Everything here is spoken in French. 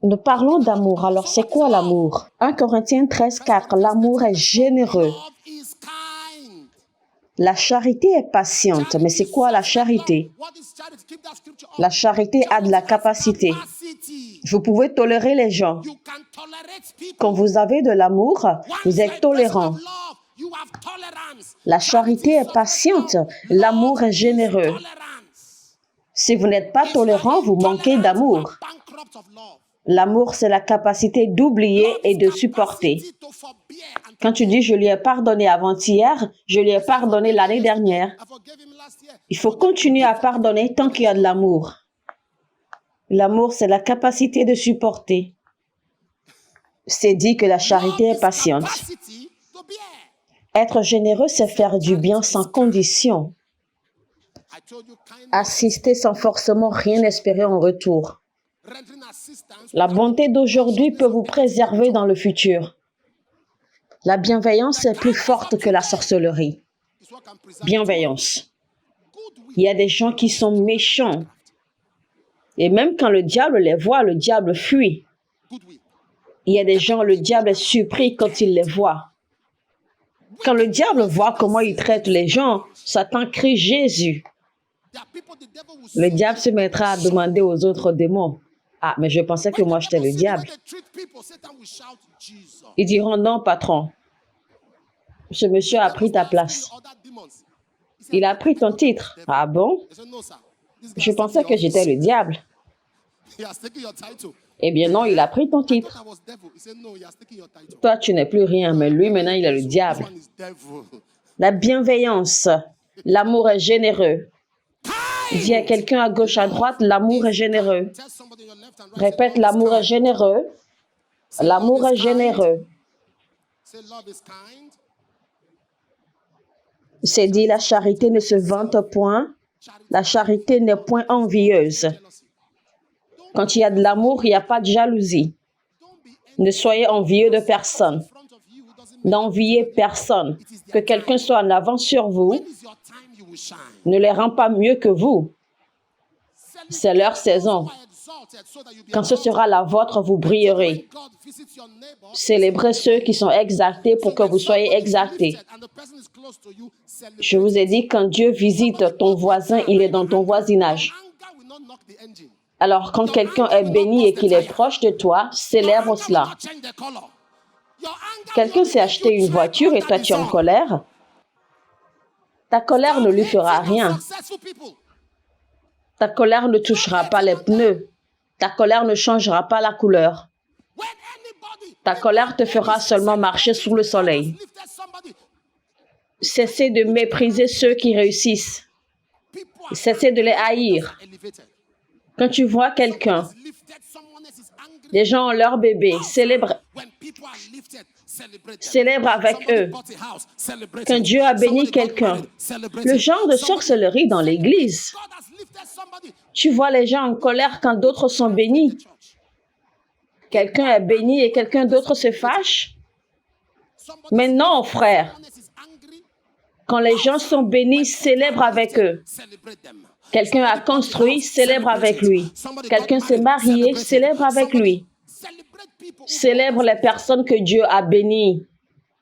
Nous parlons d'amour. Alors, c'est quoi l'amour? 1 Corinthiens 13, 4. L'amour est généreux. La charité est patiente. Mais c'est quoi la charité? La charité a de la capacité. Vous pouvez tolérer les gens. Quand vous avez de l'amour, vous êtes tolérant. La charité est patiente. L'amour est généreux. Si vous n'êtes pas tolérant, vous manquez d'amour. L'amour, c'est la capacité d'oublier et de supporter. Quand tu dis « je lui ai pardonné avant-hier, je lui ai pardonné l'année dernière », il faut continuer à pardonner tant qu'il y a de l'amour. L'amour, c'est la capacité de supporter. C'est dit que la charité est patiente. Être généreux, c'est faire du bien sans condition. Assister sans forcément rien espérer en retour. La bonté d'aujourd'hui peut vous préserver dans le futur. La bienveillance est plus forte que la sorcellerie. Bienveillance. Il y a des gens qui sont méchants. Et même quand le diable les voit, le diable fuit. Il y a des gens, le diable est surpris quand il les voit. Quand le diable voit comment il traite les gens, Satan crie Jésus. Le diable se mettra à demander aux autres démons. Ah, mais je pensais que moi j'étais le diable. Ils diront non, patron. Ce monsieur a pris ta place. Il a pris ton titre. Ah bon? Je pensais que j'étais le diable. Eh bien non, il a pris ton titre. Toi, tu n'es plus rien, mais lui, maintenant, il est le diable. La bienveillance. L'amour est généreux. Dis à quelqu'un à gauche, à droite, l'amour est généreux. Répète, l'amour est généreux. L'amour est généreux. C'est dit, la charité ne se vante point. La charité n'est point envieuse. Quand il y a de l'amour, il n'y a pas de jalousie. Ne soyez envieux de personne. N'enviez personne. Que quelqu'un soit en avance sur vous ne les rend pas mieux que vous. C'est leur saison. Quand ce sera la vôtre, vous brillerez. Célébrez ceux qui sont exaltés pour que vous soyez exaltés. Je vous ai dit, quand Dieu visite ton voisin, il est dans ton voisinage. Alors, quand quelqu'un est béni et qu'il est proche de toi, célèbre cela. Quelqu'un s'est acheté une voiture et toi tu es en colère. Ta colère ne lui fera rien. Ta colère ne touchera pas les pneus. Ta colère ne changera pas la couleur. Ta colère te fera seulement marcher sous le soleil. Cessez de mépriser ceux qui réussissent. Cessez de les haïr. Quand tu vois quelqu'un, les gens ont leur bébé, célèbre avec eux. Quand Dieu a béni quelqu'un, le genre de sorcellerie dans l'église. Tu vois les gens en colère quand d'autres sont bénis. Quelqu'un est béni et quelqu'un d'autre se fâche. Mais non, frère. Quand les gens sont bénis, célèbre avec eux. Quelqu'un a construit, célèbre avec lui. Quelqu'un s'est marié, célèbre avec lui. Célèbre les personnes que Dieu a bénies.